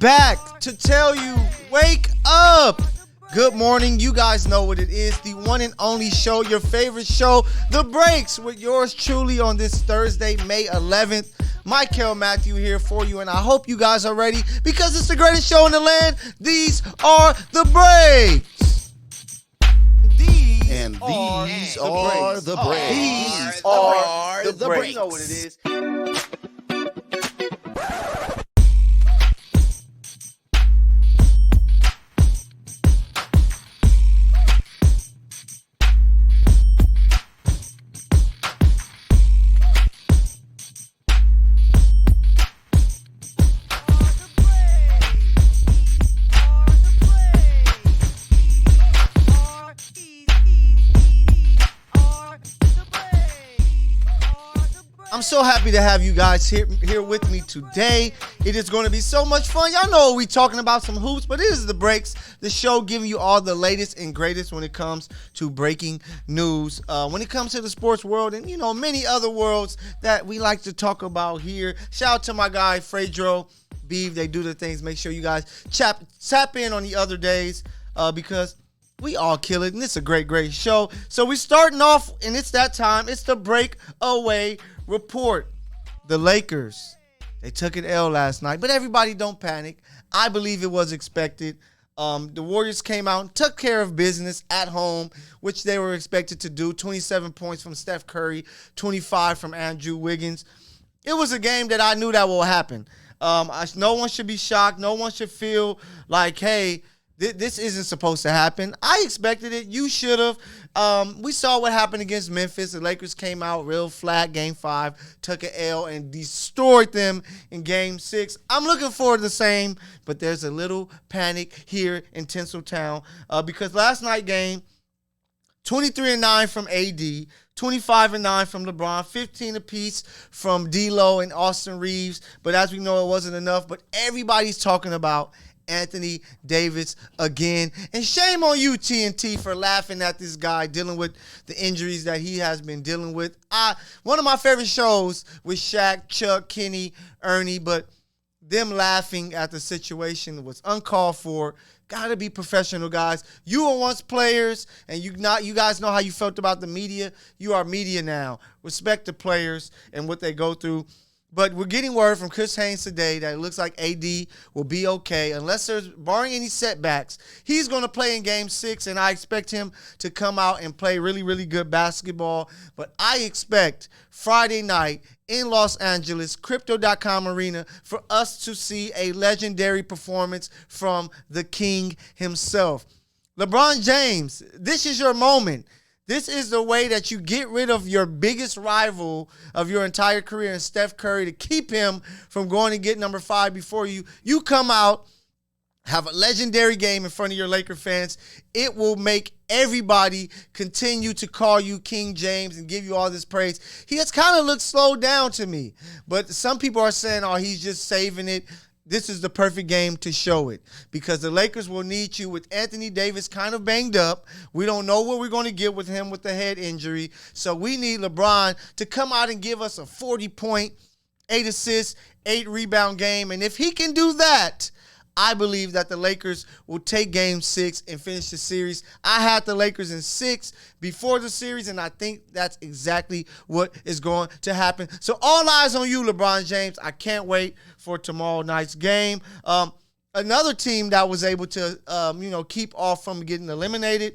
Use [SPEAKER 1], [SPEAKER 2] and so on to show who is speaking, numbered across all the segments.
[SPEAKER 1] back to tell you, wake up. Good morning. You guys know what it is. The one and only show, your favorite show, The Breaks, with yours truly on this Thursday, May 11th. Mykell Mathieu here for you, and I hope you guys are ready because it's the greatest show in the land. These are The Breaks.
[SPEAKER 2] These are the breaks. You know what it is.
[SPEAKER 1] I'm so happy to have you guys here with me today. It is going to be so much fun. Y'all know we talking about some hoops, but it is The Breaks, the show giving you all the latest and greatest when it comes to breaking news, when it comes to the sports world and, many other worlds that we like to talk about here. Shout out to my guy, Fredro, Beeve. They do the things. Make sure you guys tap in on the other days because we all kill it, and it's a great, great show. So we're starting off, and it's that time. It's the breakaway report. The Lakers, they took an L last night, but everybody don't panic. I believe it was expected. The Warriors came out and took care of business at home, which they were expected to do. 27 points from Steph Curry, 25 from Andrew Wiggins. It was a game that I knew that will happen. No one should be shocked. No one should feel like, hey, this isn't supposed to happen. I expected it. You should have. We saw what happened against Memphis. The Lakers came out real flat. Game 5, took an L and destroyed them in Game 6. I'm looking forward to the same, but there's a little panic here in Tinseltown because last night game, 23-9 from AD, 25-9 from LeBron, 15 apiece from D'Lo and Austin Reeves. But as we know, it wasn't enough. But everybody's talking about Anthony Davis again. And shame on you, TNT, for laughing at this guy dealing with the injuries that he has been dealing with. One of my favorite shows with Shaq, Chuck, Kenny, Ernie, but them laughing at the situation was uncalled for. Gotta be professional, guys. You were once players, and you guys know how you felt about the media. You are media now. Respect the players and what they go through. But we're getting word from Chris Haynes today that it looks like AD will be okay. Unless there's, barring any setbacks, he's going to play in Game 6, and I expect him to come out and play really, really good basketball. But I expect Friday night in Los Angeles, Crypto.com Arena, for us to see a legendary performance from the King himself. LeBron James, this is your moment. This is the way that you get rid of your biggest rival of your entire career, and Steph Curry, to keep him from going to get number 5 before you. You come out, have a legendary game in front of your Laker fans. It will make everybody continue to call you King James and give you all this praise. He has kind of looked slowed down to me, but some people are saying, oh, he's just saving it. This is the perfect game to show it because the Lakers will need you with Anthony Davis kind of banged up. We don't know what we're going to get with him with the head injury. So we need LeBron to come out and give us a 40-point, 8 assists, 8 rebound game. And if he can do that, I believe that the Lakers will take Game 6 and finish the series. I had the Lakers in 6 before the series, and I think that's exactly what is going to happen. So all eyes on you, LeBron James. I can't wait for tomorrow night's game. Another team that was able to, keep off from getting eliminated,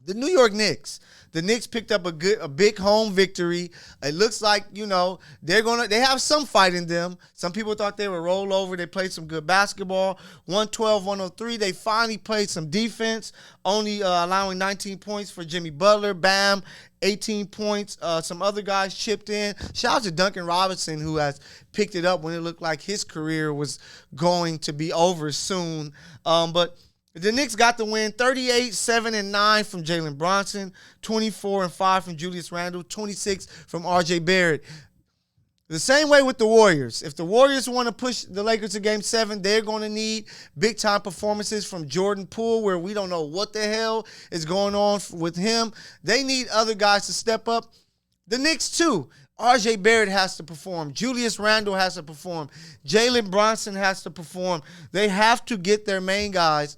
[SPEAKER 1] the New York Knicks. The Knicks picked up a big home victory. It looks like, they have some fight in them. Some people thought they would roll over. They played some good basketball. 112-103. They finally played some defense, only allowing 19 points for Jimmy Butler. Bam, 18 points. Some other guys chipped in. Shout out to Duncan Robinson, who has picked it up when it looked like his career was going to be over soon. But the Knicks got the win, 38-7-9 from Jalen Brunson, 24-5 from Julius Randle, 26 from R.J. Barrett. The same way with the Warriors. If the Warriors want to push the Lakers to Game 7, they're going to need big-time performances from Jordan Poole, where we don't know what the hell is going on with him. They need other guys to step up. The Knicks, too. RJ Barrett has to perform. Julius Randle has to perform. Jalen Brunson has to perform. They have to get their main guys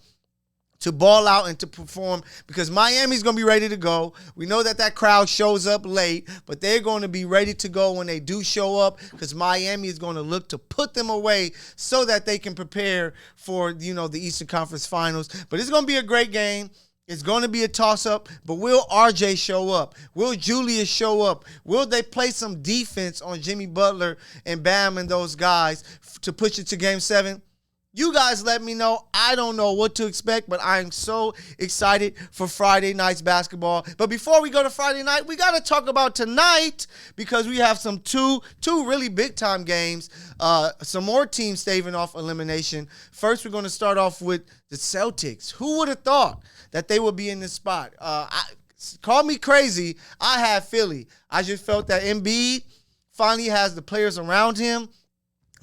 [SPEAKER 1] to ball out and to perform because Miami's going to be ready to go. We know that crowd shows up late, but they're going to be ready to go when they do show up because Miami is going to look to put them away so that they can prepare for, the Eastern Conference Finals. But it's going to be a great game. It's going to be a toss-up, but will RJ show up? Will Julius show up? Will they play some defense on Jimmy Butler and Bam and those guys to push it to Game 7? You guys let me know. I don't know what to expect, but I'm so excited for Friday night's basketball. But before we go to Friday night, we got to talk about tonight because we have some two really big-time games, some more teams staving off elimination. First, we're going to start off with the Celtics. Who would have thought that they would be in this spot? Call me crazy. I had Philly. I just felt that Embiid finally has the players around him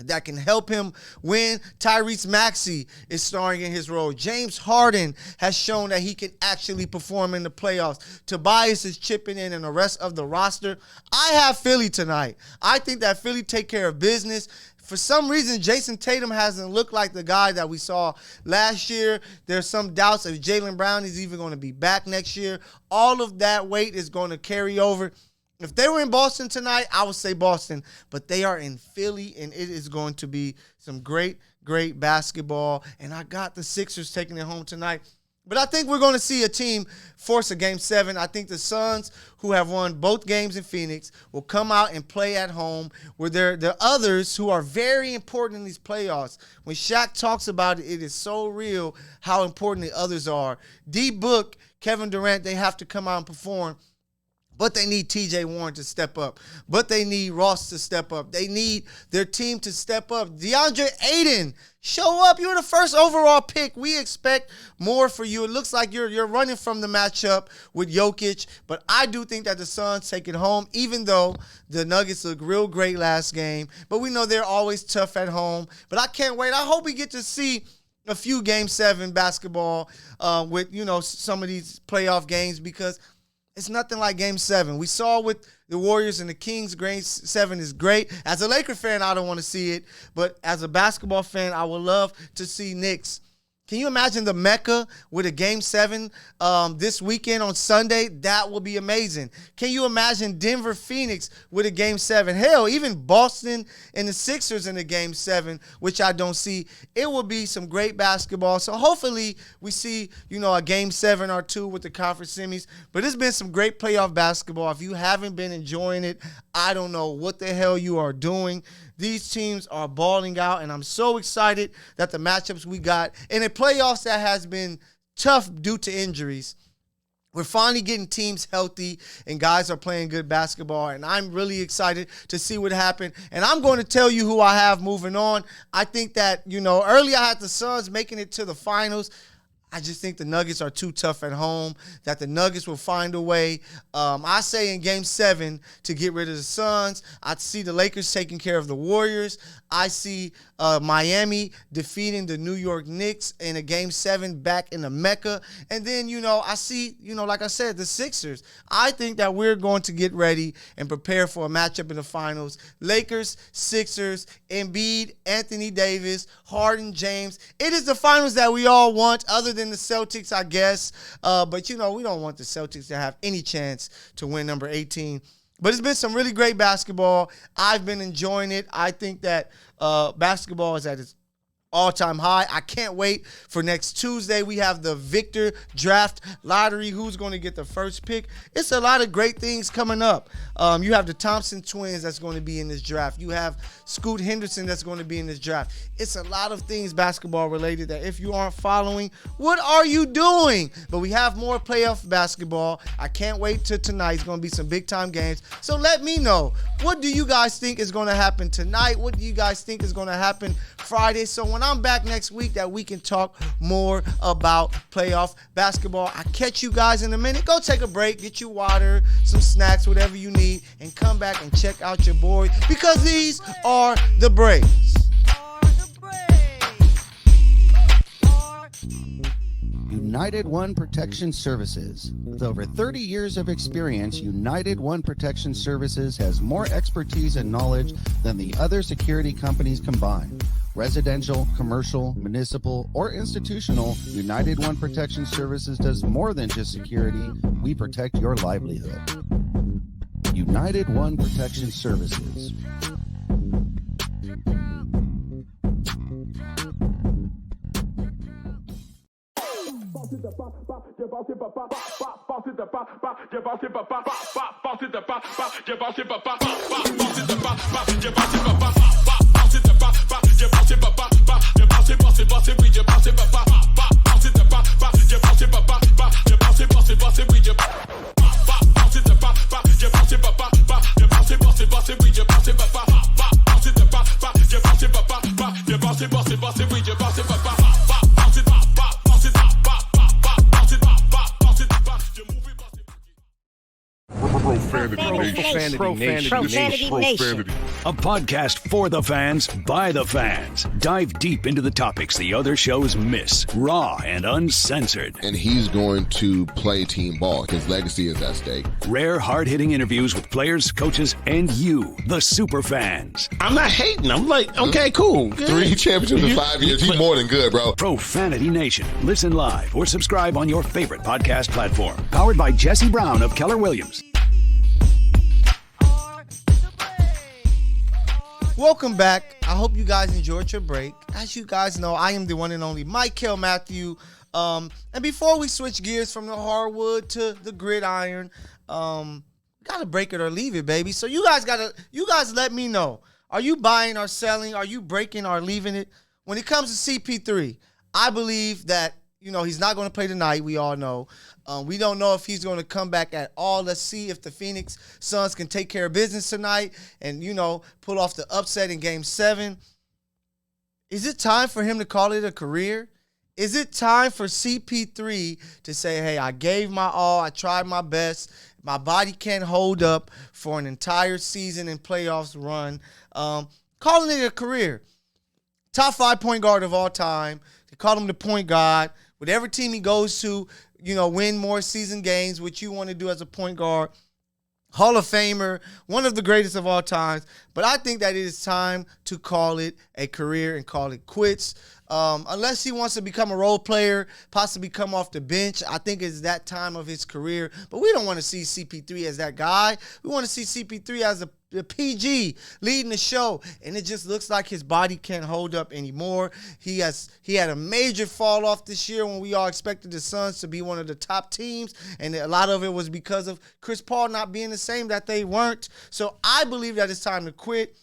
[SPEAKER 1] that can help him win. Tyrese Maxey is starring in his role. James Harden has shown that he can actually perform in the playoffs. Tobias is chipping in and the rest of the roster. I have Philly tonight. I think that Philly take care of business. For some reason, Jason Tatum hasn't looked like the guy that we saw last year. There's some doubts if Jaylen Brown is even going to be back next year. All of that weight is going to carry over. If they were in Boston tonight, I would say Boston. But they are in Philly, and it is going to be some great, great basketball. And I got the Sixers taking it home tonight. But I think we're going to see a team force a Game 7. I think the Suns, who have won both games in Phoenix, will come out and play at home, where there are others who are very important in these playoffs. When Shaq talks about it, it is so real how important the others are. D-Book, Kevin Durant, they have to come out and perform. But they need T.J. Warren to step up. But they need Ross to step up. They need their team to step up. DeAndre Ayton, show up. You're the first overall pick. We expect more for you. It looks like you're running from the matchup with Jokic. But I do think that the Suns take it home, even though the Nuggets look real great last game. But we know they're always tough at home. But I can't wait. I hope we get to see a few Game 7 basketball with, some of these playoff games because it's nothing like Game 7. We saw with the Warriors and the Kings, Game 7 is great. As a Laker fan, I don't want to see it. But as a basketball fan, I would love to see Knicks. Can you imagine the Mecca with a Game 7 this weekend on Sunday? That would be amazing. Can you imagine Denver Phoenix with a Game 7? Hell, even Boston and the Sixers in a Game 7, which I don't see. It will be some great basketball. So hopefully we see, a Game 7 or 2 with the conference semis. But it's been some great playoff basketball. If you haven't been enjoying it, I don't know what the hell you are doing. These teams are balling out, and I'm so excited that the matchups we got in a playoffs that has been tough due to injuries. We're finally getting teams healthy, and guys are playing good basketball, and I'm really excited to see what happened. And I'm going to tell you who I have moving on. I think that, earlier I had the Suns making it to the finals. I just think the Nuggets are too tough at home, that the Nuggets will find a way. I say in Game 7 to get rid of the Suns. I see the Lakers taking care of the Warriors. I see Miami defeating the New York Knicks in a Game 7 back in the Mecca. And then, I see, like I said, the Sixers. I think that we're going to get ready and prepare for a matchup in the finals. Lakers, Sixers, Embiid, Anthony Davis, Harden, James. It is the finals that we all want, other than the Celtics, I guess. But, we don't want the Celtics to have any chance to win number 18. But it's been some really great basketball. I've been enjoying it. I think that basketball is at its all-time high. I can't wait for next Tuesday. We have the Victor Draft Lottery. Who's going to get the first pick? It's a lot of great things coming up. You have the Thompson twins that's going to be in this draft. You have Scoot Henderson that's going to be in this draft. It's a lot of things basketball related that if you aren't following, what are you doing? But we have more playoff basketball. I can't wait till tonight. It's going to be some big-time games. So let me know, what do you guys think is going to happen tonight? What do you guys think is going to happen Friday? So when I'm back next week, that we can talk more about playoff basketball. I catch you guys in a minute. Go take a break, get you water, some snacks, whatever you need, and come back and check out your boy, because these are the breaks.
[SPEAKER 2] You United One Protection Services. With over 30 years of experience, United One Protection Services has more expertise and knowledge than the other security companies combined. Residential, commercial, municipal, or institutional, United One Protection Services does more than just security. We protect your livelihood. United One Protection Services.
[SPEAKER 3] Profanity Nation. A podcast for the fans, by the fans. Dive deep into the topics the other shows miss. Raw and uncensored.
[SPEAKER 4] And he's going to play team ball. His legacy is at stake.
[SPEAKER 3] Rare, hard-hitting interviews with players, coaches, and you, the super fans.
[SPEAKER 5] I'm not hating. I'm like, okay, cool. Good.
[SPEAKER 4] 3 championships in 5 years. He's more than good, bro.
[SPEAKER 3] Profanity Nation. Listen live or subscribe on your favorite podcast platform. Powered by Jesse Brown of Keller Williams.
[SPEAKER 1] Welcome back. I hope you guys enjoyed your break. As you guys know, I am the one and only Mykell Mathieu. And before we switch gears from the hardwood to the gridiron, gotta break it or leave it, baby. So you guys let me know. Are you buying or selling? Are you breaking or leaving it? When it comes to CP3, I believe that, he's not going to play tonight. We all know. We don't know if he's going to come back at all. Let's see if the Phoenix Suns can take care of business tonight and, pull off the upset in Game 7. Is it time for him to call it a career? Is it time for CP3 to say, hey, I gave my all. I tried my best. My body can't hold up for an entire season and playoffs run. Calling it a career. Top 5 point guard of all time. They call him the point guard. Whatever team he goes to, win more season games, which you want to do as a point guard. Hall of Famer, one of the greatest of all times. But I think that it is time to call it a career and call it quits. Unless he wants to become a role player, possibly come off the bench, I think it's that time of his career. But we don't want to see CP3 as that guy. We want to see CP3 as the PG leading the show, and it just looks like his body can't hold up anymore. He had a major fall off this year when we all expected the Suns to be one of the top teams, and a lot of it was because of Chris Paul not being the same that they weren't. So I believe that it's time to quit.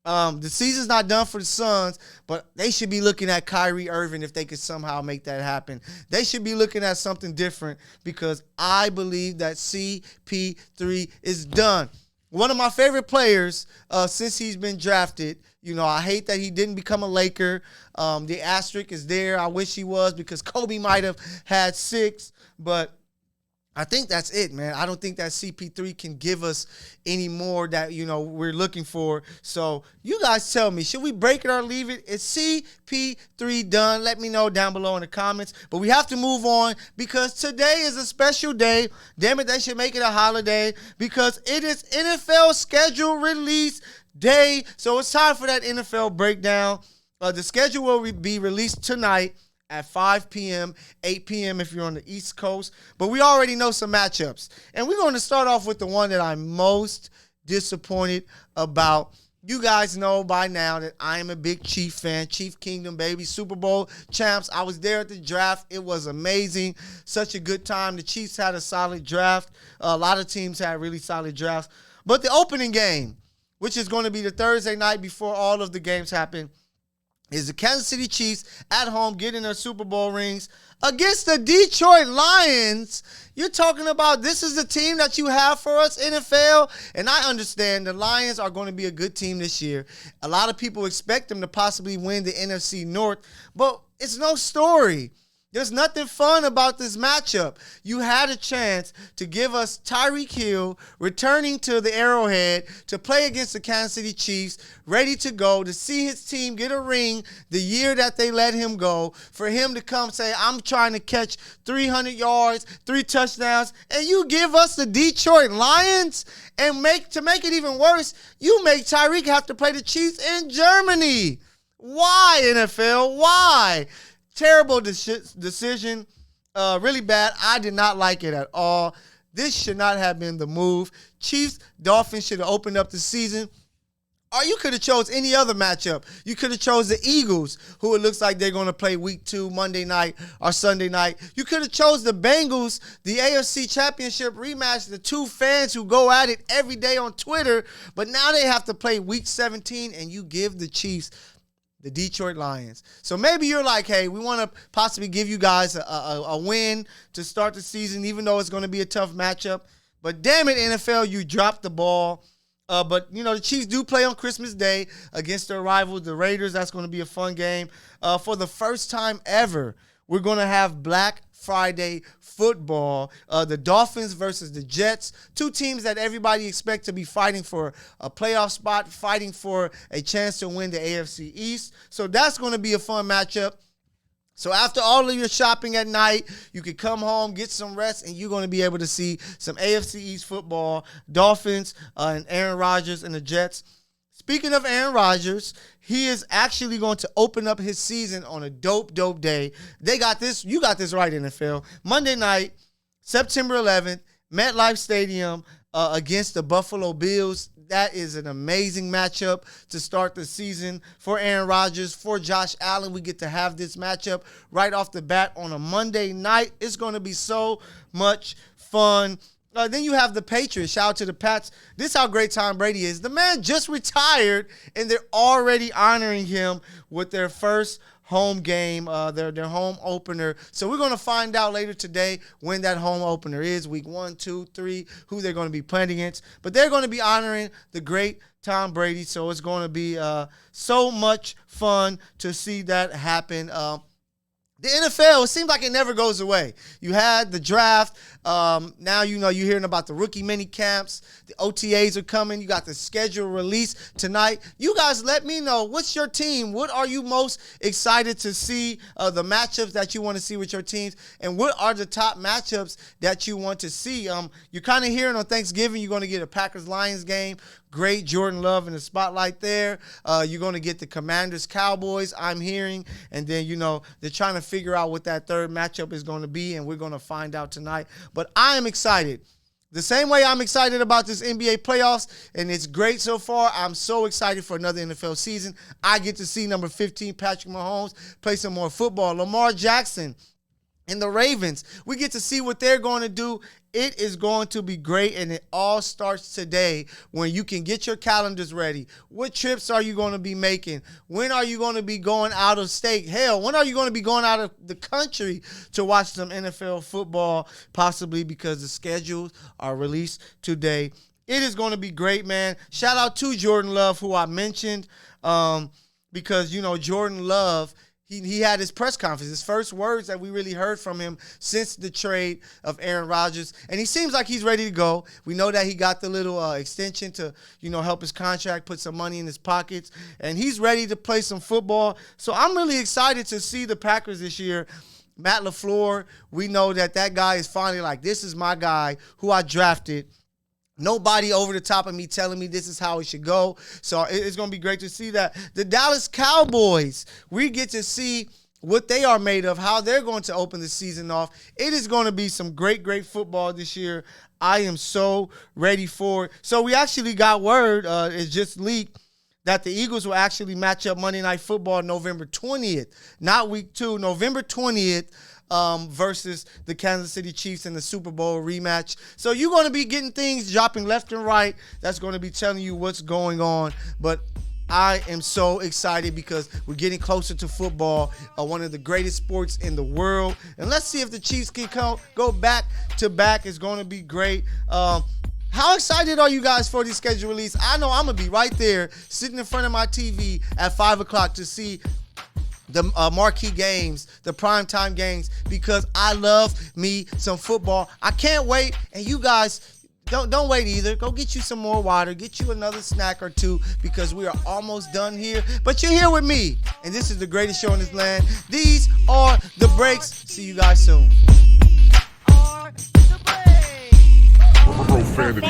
[SPEAKER 1] The season's not done for the Suns, but they should be looking at Kyrie Irving if they could somehow make that happen. They should be looking at something different because I believe that CP3 is done. One of my favorite players since he's been drafted. I hate that he didn't become a Laker. The asterisk is there. I wish he was because Kobe might have had 6, but I think that's it, man. I don't think that CP3 can give us any more that, we're looking for. So you guys tell me, should we break it or leave it? Is CP3 done? Let me know down below in the comments. But we have to move on because today is a special day. Damn it, they should make it a holiday because it is NFL schedule release day. So it's time for that NFL breakdown. The schedule will be released tonight at 5 p.m., 8 p.m. if you're on the East Coast. But we already know some matchups. And we're going to start off with the one that I'm most disappointed about. You guys know by now that I am a big Chief fan. Chief Kingdom, baby. Super Bowl champs. I was there at the draft. It was amazing. Such a good time. The Chiefs had a solid draft. A lot of teams had really solid drafts. But the opening game, which is going to be the Thursday night before all of the games happen, is the Kansas City Chiefs at home getting their Super Bowl rings against the Detroit Lions. You're talking about this is the team that you have for us, NFL? And I understand the Lions are going to be a good team this year. A lot of people expect them to possibly win the NFC North, but it's no story. There's nothing fun about this matchup. You had a chance to give us Tyreek Hill returning to the Arrowhead to play against the Kansas City Chiefs, ready to go, to see his team get a ring the year that they let him go, for him to come say, I'm trying to catch 300 yards, 3 touchdowns, and you give us the Detroit Lions, and to make it even worse, you make Tyreek have to play the Chiefs in Germany. Why, NFL? Why? Terrible decision, really bad. I did not like it at all. This should not have been the move. Chiefs, Dolphins should have opened up the season. Or you could have chose any other matchup. You could have chose the Eagles, who it looks like they're going to play week 2, Monday night or Sunday night. You could have chose the Bengals, the AFC Championship rematch, the two fans who go at it every day on Twitter. But now they have to play week 17, and you give the Chiefs the Detroit Lions. So maybe you're like, hey, we want to possibly give you guys a win to start the season, even though it's going to be a tough matchup. But damn it, NFL, you dropped the ball. But, you know, the Chiefs do play on Christmas Day against their rivals, the Raiders. That's going to be a fun game. For the first time ever, we're going to have Black Friday football. The Dolphins versus the Jets, two teams that everybody expects to be fighting for a playoff spot, fighting for a chance to win the AFC East. So that's going to be a fun matchup. So after all of your shopping at night, you can come home, get some rest, and you're going to be able to see some AFC East football, Dolphins and Aaron Rodgers and the Jets. Speaking of Aaron Rodgers, he is actually going to open up his season on a dope day. They got this. You got this right, NFL. Monday night, September 11th, MetLife Stadium against the Buffalo Bills. That is an amazing matchup to start the season for Aaron Rodgers, for Josh Allen. We get to have this matchup right off the bat on a Monday night. It's going to be so much fun. Then you have the Patriots. Shout out to the Pats. This is how great Tom Brady is. The man just retired, and they're already honoring him with their first home game, their home opener. So we're going to find out later today when that home opener is, week 1, 2, 3, who they're going to be playing against. But they're going to be honoring the great Tom Brady, so it's going to be so much fun to see that happen. The NFL, it seems like it never goes away. You had the draft. Now, you know, you're hearing about the rookie mini camps. The OTAs are coming. You got the schedule release tonight. You guys let me know, what's your team? What are you most excited to see, the matchups that you want to see with your teams? And what are the top matchups that you want to see? You're kind of hearing on Thanksgiving, you're going to get a Packers-Lions game. Great Jordan Love in the spotlight there. You're going to get the Commanders-Cowboys, I'm hearing. And then, you know, they're trying to figure out what that third matchup is going to be, and we're going to find out tonight. But I am excited. The same way I'm excited about this NBA playoffs, and it's great so far, I'm so excited for another NFL season. I get to see number 15, Patrick Mahomes, play some more football. Lamar Jackson and the Ravens, we get to see what they're going to do. It is going to be great, and it all starts today when you can get your calendars ready. What trips are you going to be making? When are you going to be going out of state? Hell, when are you going to be going out of the country to watch some NFL football, possibly because the schedules are released today? It is going to be great, man. Shout out to Jordan Love, who I mentioned, because, you know, Jordan Love, He had his press conference, his first words that we really heard from him since the trade of Aaron Rodgers. And he seems like he's ready to go. We know that he got the little extension to, you know, help his contract, put some money in his pockets. And he's ready to play some football. So I'm really excited to see the Packers this year. Matt LaFleur, we know that guy is finally like, this is my guy who I drafted. Nobody over the top of me telling me this is how it should go. So it's going to be great to see that. The Dallas Cowboys, we get to see what they are made of, how they're going to open the season off. It is going to be some great football this year. I am so ready for it. So we actually got word, it's just leaked, that the Eagles will actually match up Monday Night Football November 20th, not week 2, November 20th. Versus the Kansas City Chiefs in the Super Bowl rematch. So you're going to be getting things dropping left and right. That's going to be telling you what's going on. But I am so excited because we're getting closer to football, one of the greatest sports in the world. And let's see if the Chiefs can go back to back. It's going to be great. How excited are you guys for this schedule release? I know I'm going to be right there sitting in front of my TV at 5 o'clock to see the marquee games, the primetime games, because I love me some football. I can't wait, and you guys don't wait either. Go get you some more water, get you another snack or two, because we are almost done here. But you're here with me, and this is the greatest show in this land. These are the breaks. See you guys soon.
[SPEAKER 3] Profanity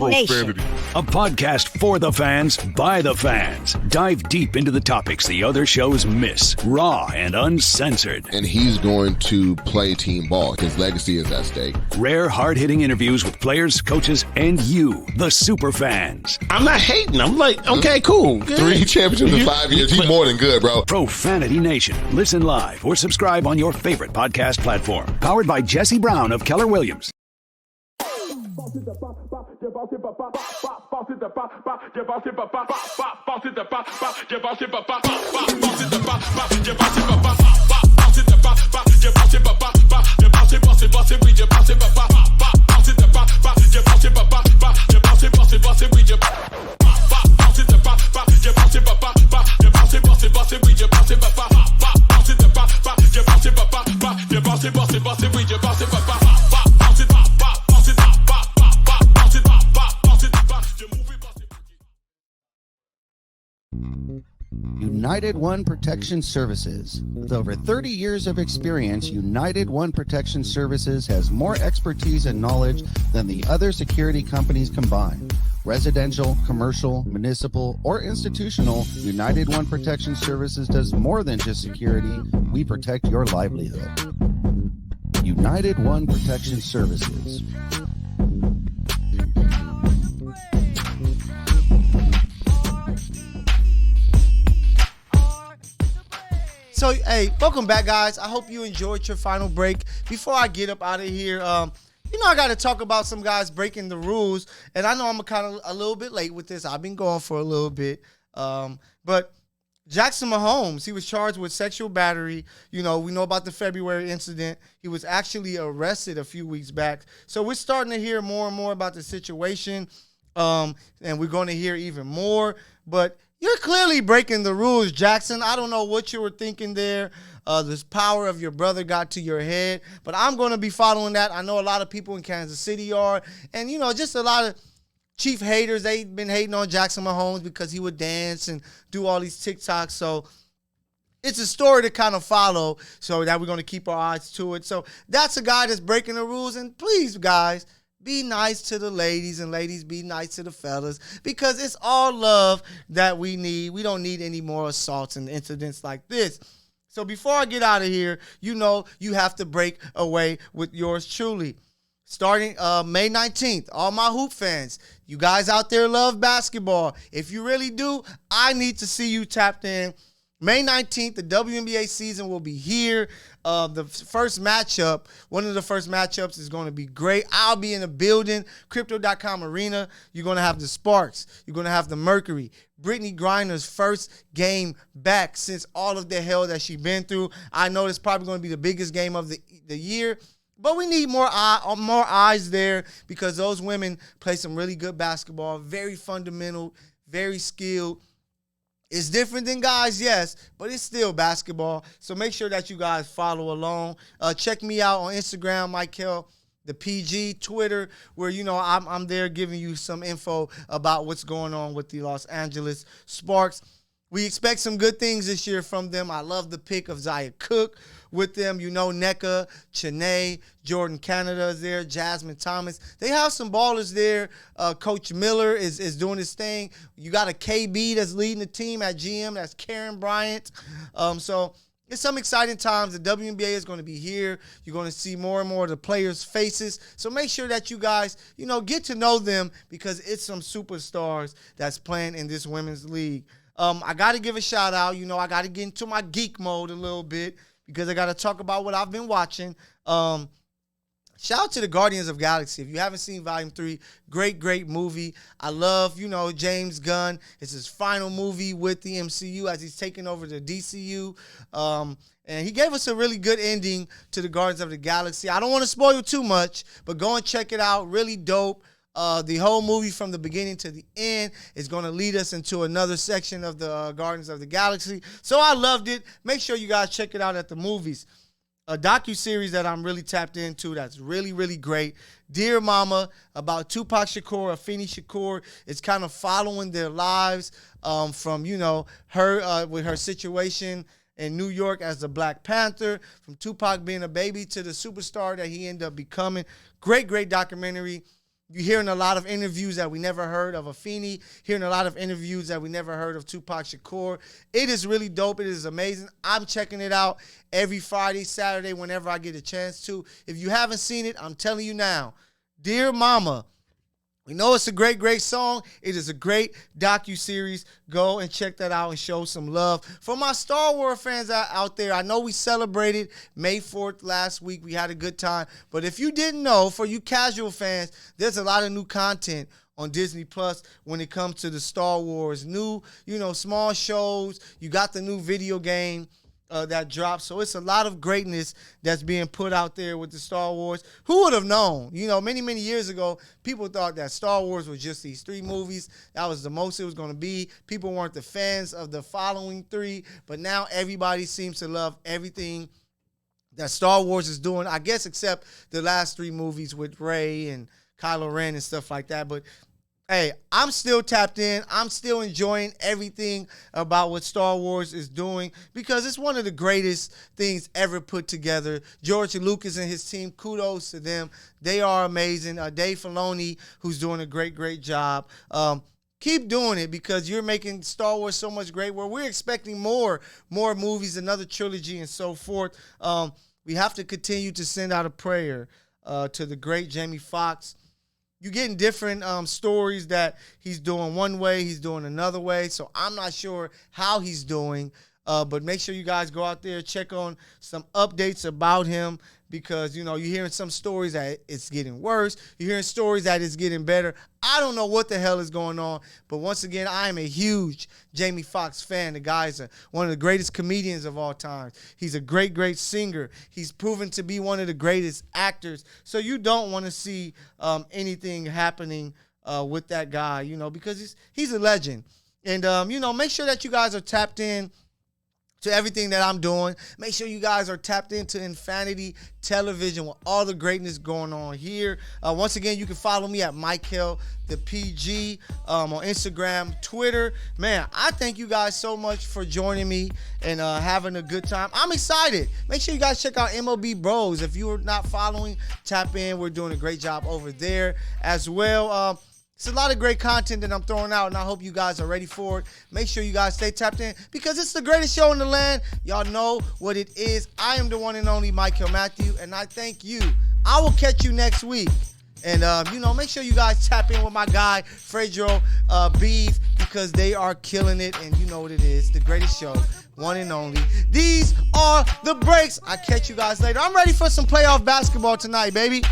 [SPEAKER 3] Nation. A podcast for the fans, by the fans. Dive deep into the topics the other shows miss. Raw and uncensored.
[SPEAKER 4] And he's going to play team ball. His legacy is at stake.
[SPEAKER 3] Rare, hard-hitting interviews with players, coaches, and you, the super fans.
[SPEAKER 5] I'm not hating. I'm like, okay, cool. Good.
[SPEAKER 4] 3 championships in 5 years. He's more than good, bro.
[SPEAKER 3] Profanity Nation. Listen live or subscribe on your favorite podcast platform. Powered by Jesse Brown of Keller Williams.
[SPEAKER 2] United One Protection Services. With over 30 years of experience, United One Protection Services has more expertise and knowledge than the other security companies combined. Residential, commercial, municipal, or institutional, United One Protection Services does more than just security. We protect your livelihood. United One Protection Services.
[SPEAKER 1] So, hey, welcome back, guys. I hope you enjoyed your final break. Before I get up out of here, I got to talk about some guys breaking the rules. And I know I'm kind of a little bit late with this. I've been going for a little bit. But Jackson Mahomes, he was charged with sexual battery. We know about the February incident. He was actually arrested a few weeks back. So we're starting to hear more and more about the situation. And we're going to hear even more. But you're clearly breaking the rules, Jackson. I don't know what you were thinking there. This power of your brother got to your head. But I'm going to be following that. I know a lot of people in Kansas City are. And, just a lot of Chief haters. They've been hating on Jackson Mahomes because he would dance and do all these TikToks. So it's a story to kind of follow, so that we're going to keep our eyes to it. So that's a guy that's breaking the rules. And please, guys, be nice to the ladies, and ladies, be nice to the fellas, because it's all love that we need. We don't need any more assaults and incidents like this. So before I get out of here, you have to break away with yours truly. Starting May 19th, all my hoop fans, you guys out there love basketball. If you really do, I need to see you tapped in. May 19th, the WNBA season will be here. The first matchup, one of the first matchups is going to be great. I'll be in the building, Crypto.com Arena. You're going to have the Sparks. You're going to have the Mercury. Brittany Griner's first game back since all of the hell that she's been through. I know it's probably going to be the biggest game of the year, but we need more eyes there, because those women play some really good basketball, very fundamental, very skilled. It's different than guys, yes, but it's still basketball. So make sure that you guys follow along. Check me out on Instagram, Mykell, the PG, Twitter, where, I'm there giving you some info about what's going on with the Los Angeles Sparks. We expect some good things this year from them. I love the pick of Zaya Cook with them. Nneka, Chene, Jordan Canada is there, Jasmine Thomas. They have some ballers there. Coach Miller is doing his thing. You got a KB that's leading the team at GM. That's Karen Bryant. So it's some exciting times. The WNBA is going to be here. You're going to see more and more of the players' faces. So make sure that you guys, get to know them, because it's some superstars that's playing in this women's league. I got to give a shout out. I got to get into my geek mode a little bit, because I got to talk about what I've been watching. Shout out to the Guardians of Galaxy. If you haven't seen Volume 3, great movie. I love, James Gunn. It's his final movie with the MCU as he's taking over the DCU. And he gave us a really good ending to the Guardians of the Galaxy. I don't want to spoil too much, but go and check it out. Really dope. The whole movie from the beginning to the end is going to lead us into another section of the Guardians of the Galaxy. So I loved it. Make sure you guys check it out at the movies. A docuseries that I'm really tapped into that's really, really great. Dear Mama, about Tupac Shakur, Afeni Shakur. It's kind of following their lives from, her with her situation in New York as the Black Panther, from Tupac being a baby to the superstar that he ended up becoming. Great, great documentary. You're hearing a lot of interviews that we never heard of Afeni, hearing a lot of interviews that we never heard of Tupac Shakur. It is really dope. It is amazing. I'm checking it out every Friday, Saturday, whenever I get a chance to. If you haven't seen it, I'm telling you now, Dear Mama, we know it's a great, great song. It is a great docuseries. Go and check that out and show some love. For my Star Wars fans out there, I know we celebrated May 4th last week. We had a good time. But if you didn't know, for you casual fans, there's a lot of new content on Disney Plus when it comes to the Star Wars. New, small shows. You got the new video game that dropped. So it's a lot of greatness that's being put out there with the Star Wars. Who would have known? Many, many years ago, people thought that Star Wars was just these 3 movies. That was the most it was going to be. People weren't the fans of the following 3, but now everybody seems to love everything that Star Wars is doing, I guess, except the last 3 movies with Rey and Kylo Ren and stuff like that. But hey, I'm still tapped in. I'm still enjoying everything about what Star Wars is doing because it's one of the greatest things ever put together. George Lucas and his team, kudos to them. They are amazing. Dave Filoni, who's doing a great, great job. Keep doing it because you're making Star Wars so much great where we're expecting more movies, another trilogy, and so forth. We have to continue to send out a prayer to the great Jamie Foxx. You're getting different stories that he's doing one way, he's doing another way. So I'm not sure how he's doing, but make sure you guys go out there, check on some updates about him because, you're hearing some stories that it's getting worse. You're hearing stories that it's getting better. I don't know what the hell is going on, but once again, I am a huge Jamie Foxx fan. The guy's one of the greatest comedians of all time. He's a great, great singer. He's proven to be one of the greatest actors. So you don't want to see anything happening with that guy, because he's a legend. And, make sure that you guys are tapped in to everything that I'm doing. Make sure you guys are tapped into Infinity Television with all the greatness going on here. Once again, you can follow me at Mykell the PG on Instagram, Twitter. Man, I thank you guys so much for joining me and having a good time. I'm excited. Make sure you guys check out MLB Bros. If you're not following, tap in. We're doing a great job over there as well. It's a lot of great content that I'm throwing out, and I hope you guys are ready for it. Make sure you guys stay tapped in because it's the greatest show in the land. Y'all know what it is. I am the one and only Mykell Mathieu, and I thank you. I will catch you next week. And, make sure you guys tap in with my guy, Fredro Beef, because they are killing it, and you know what it is. The greatest show, one and only. These are the breaks. I'll catch you guys later. I'm ready for some playoff basketball tonight, baby.